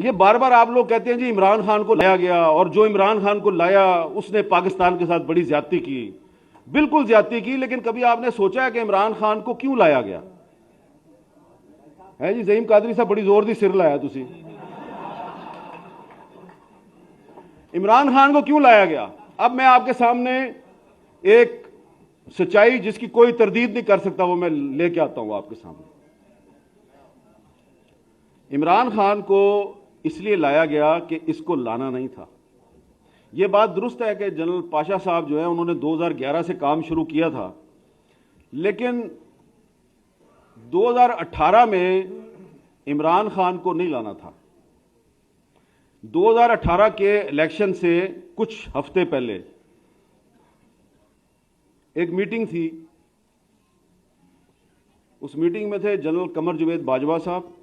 ये बार बार आप लोग कहते हैं जी इमरान खान को लाया गया, और जो इमरान खान को लाया उसने पाकिस्तान के साथ बड़ी ज्यादती की। बिल्कुल ज्यादती की, लेकिन कभी आपने सोचा है कि इमरान खान को क्यों लाया गया है? जी ज़हीम कादरी साहब बड़ी जोर दी सिर लाया तुसी। इमरान खान को क्यों लाया गया? अब मैं आपके सामने एक सच्चाई जिसकी कोई तरदीद नहीं कर सकता वो मैं लेके आता हूं आपके सामने। इमरान खान को इसलिए लाया गया कि इसको लाना नहीं था। यह बात दुरुस्त है कि जनरल पाशा साहब जो है उन्होंने 2011 से काम शुरू किया था, लेकिन 2018 में इमरान खान को नहीं लाना था। 2018 के इलेक्शन से कुछ हफ्ते पहले एक मीटिंग थी। उस मीटिंग में थे जनरल कमर जवेद बाजवा साहब,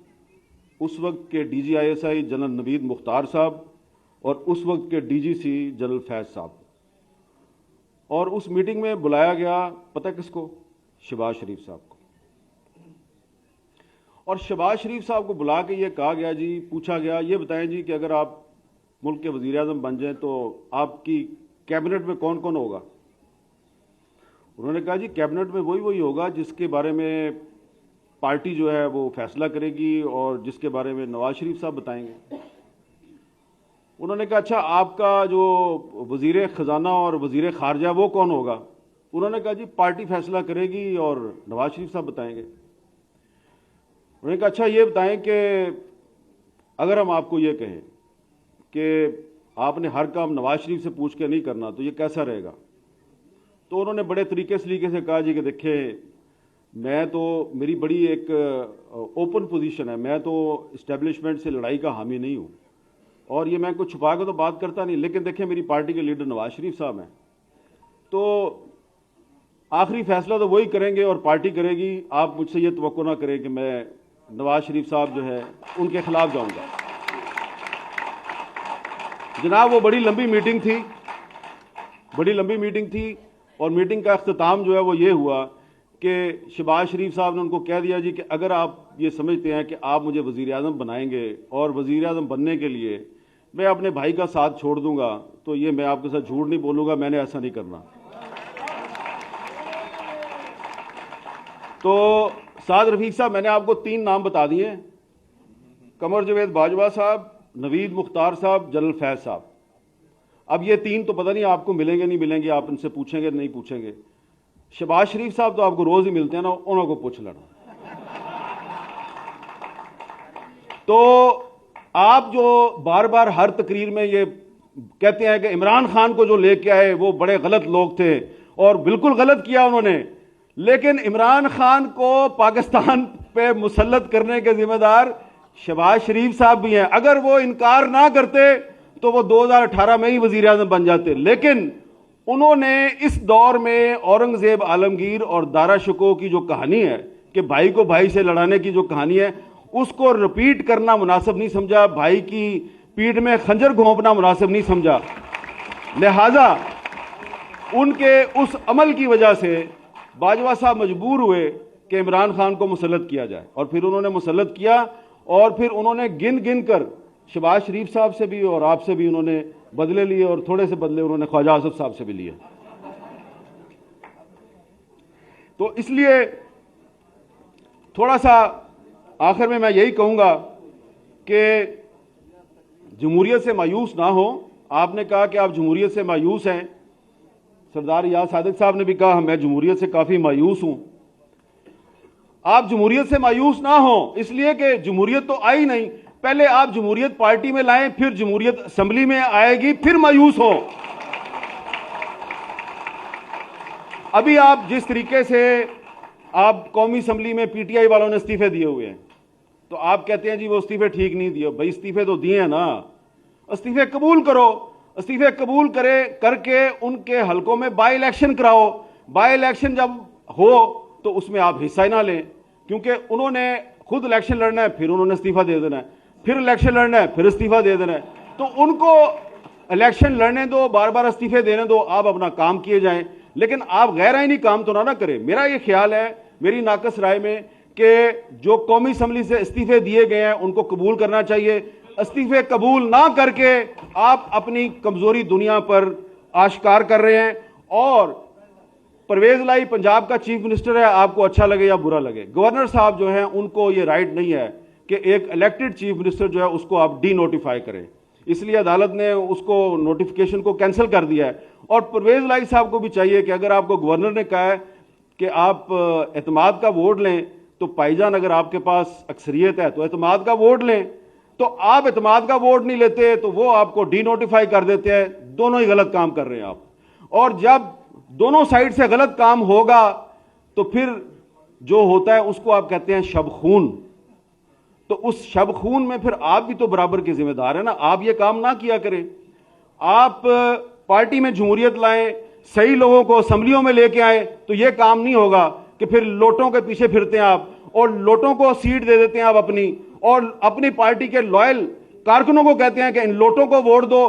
उस वक्त के DGISI जनरल नवीद मुख्तार साहब, और उस वक्त के DGC जनरल फैज साहब। और उस मीटिंग में बुलाया गया पता किसको? शहबाज शरीफ साहब को। और शहबाज शरीफ साहब को बुला के ये कहा गया जी, पूछा गया ये बताएं जी कि अगर आप मुल्क के वजीर आज़म बन जाएं तो आपकी कैबिनेट में कौन कौन होगा? उन्होंने कहा जी कैबिनेट में वही होगा जिसके बारे में पार्टी जो है वो फैसला करेगी और जिसके बारे में नवाज शरीफ साहब बताएंगे। उन्होंने कहा अच्छा आपका जो वजीर खजाना और वजीर खारजा वो कौन होगा? उन्होंने कहा जी पार्टी फैसला करेगी और नवाज शरीफ साहब बताएंगे। उन्होंने कहा अच्छा ये बताएं कि अगर हम आपको ये कहें कि आपने हर काम नवाज शरीफ से पूछ के नहीं करना तो ये कैसा रहेगा? तो उन्होंने बड़े तरीके से कहा जी कि देखिए मैं तो, मेरी बड़ी एक ओपन पोजीशन है, मैं तो इस्टेब्लिशमेंट से लड़ाई का हामी नहीं हूं और ये मैं कुछ छुपा के तो बात करता नहीं, लेकिन देखिए मेरी पार्टी के लीडर नवाज शरीफ साहब हैं, तो आखिरी फैसला तो वही करेंगे और पार्टी करेगी। आप मुझसे ये तवक्को ना करें कि मैं नवाज शरीफ साहब जो है उनके खिलाफ जाऊंगा। जनाब वो बड़ी लंबी मीटिंग थी और मीटिंग का अख्ताम जो है वो ये हुआ कि शहबाज शरीफ साहब ने उनको कह दिया जी कि अगर आप ये समझते हैं कि आप मुझे वज़ीर आज़म बनाएंगे और वज़ीर आज़म बनने के लिए मैं अपने भाई का साथ छोड़ दूंगा, तो ये मैं आपके साथ झूठ नहीं बोलूंगा, मैंने ऐसा नहीं करना। तो साद रफीक साहब मैंने आपको 3 नाम बता दिए, कमर जवेद बाजवा साहब, नवीद मुख्तार साहब, जनरल फैज साहब। अब ये 3 तो पता नहीं आपको मिलेंगे नहीं मिलेंगे, आप इनसे पूछेंगे नहीं पूछेंगे। शहबाज शरीफ साहब तो आपको रोज ही मिलते हैं ना, उन्होंने को पूछ लेना। तो आप जो बार बार हर तकरीर में ये कहते हैं कि इमरान खान को जो लेके आए वो बड़े गलत लोग थे, और बिल्कुल गलत किया उन्होंने, लेकिन इमरान खान को पाकिस्तान पे मुसल्लत करने के जिम्मेदार शहबाज शरीफ साहब भी हैं। अगर वो इनकार ना करते तो वो 2018 में ही वजीर आज़म बन जाते, लेकिन उन्होंने इस दौर में औरंगजेब आलमगीर और दारा शिकोह की जो कहानी है कि भाई को भाई से लड़ाने की जो कहानी है उसको रिपीट करना मुनासिब नहीं समझा, भाई की पीठ में खंजर घोंपना मुनासिब नहीं समझा। लिहाजा उनके उस अमल की वजह से बाजवा साहब मजबूर हुए कि इमरान खान को मुसल्लत किया जाए, और फिर उन्होंने मुसल्लत किया, और फिर उन्होंने गिन कर शहबाज शरीफ साहब से भी और आपसे भी उन्होंने बदले लिए, और थोड़े से बदले उन्होंने ख्वाजा आसिफ साहब से भी लिए। तो इसलिए थोड़ा सा आखिर में मैं यही कहूंगा कि जमहूरियत से मायूस ना हो। आपने कहा कि आप जमहूरियत से मायूस हैं, सरदार याद सादिक साहब ने भी कहा मैं जमहूरियत से काफी मायूस हूं। आप जमहूरियत से मायूस ना हो, इसलिए कि जमहूरियत तो आई नहीं, पहले आप जमहूरियत पार्टी में लाएं, फिर जमहूरियत असेंबली में आएगी, फिर मायूस हो। अभी आप जिस तरीके से आप कौमी असेंबली में PTI वालों ने इस्तीफे दिए हुए हैं, तो आप कहते हैं जी वो इस्तीफे ठीक नहीं दिए। भाई इस्तीफे तो दिए हैं ना, इस्तीफे कबूल करो, इस्तीफे कबूल करके उनके हलकों में बाई इलेक्शन कराओ। बाई इलेक्शन जब हो तो उसमें आप हिस्सा ही ना लें, क्योंकि उन्होंने खुद इलेक्शन लड़ना है, फिर उन्होंने इस्तीफा दे देना है, फिर इलेक्शन लड़ना है, फिर इस्तीफा दे देना है। तो उनको इलेक्शन लड़ने दो, बार बार इस्तीफे देने दो, आप अपना काम किए जाएं, लेकिन आप गैर आईनी काम तो ना करें। मेरा ये ख्याल है, मेरी नाकस राय में, कि जो कौमी असेंबली से इस्तीफे दिए गए हैं उनको कबूल करना चाहिए, इस्तीफे कबूल ना करके आप अपनी कमजोरी दुनिया पर आश्कार कर रहे हैं। और परवेज लाई पंजाब का चीफ मिनिस्टर है, आपको अच्छा लगे या बुरा लगे, गवर्नर साहब जो हैं उनको ये राइट नहीं है कि एक इलेक्टेड चीफ मिनिस्टर जो है उसको आप डी नोटिफाई करें। इसलिए अदालत ने उसको नोटिफिकेशन को कैंसिल कर दिया है। और परवेज लाई साहब को भी चाहिए कि अगर आपको गवर्नर ने कहा है कि आप एतमाद का वोट लें, तो भाईजान अगर आपके पास अक्सरियत है तो एतमाद का वोट लें। तो आप एतमाद का वोट नहीं लेते तो वो आपको डी नोटिफाई कर देते हैं। दोनों ही गलत काम कर रहे हैं आप। और जब दोनों साइड से गलत काम होगा तो फिर जो होता है उसको आप कहते हैं शब खून। तो उस शब खून में फिर आप भी तो बराबर के जिम्मेदार है ना। आप ये काम ना किया करें। आप पार्टी में जमहूरियत लाएं, सही लोगों को असेंबलियों में लेके आए, तो ये काम नहीं होगा कि फिर लोटों के पीछे फिरते हैं आप और लोटों को सीट दे देते हैं आप अपनी, और अपनी पार्टी के लॉयल कारकुनों को कहते हैं कि इन लोटों को वोट दो।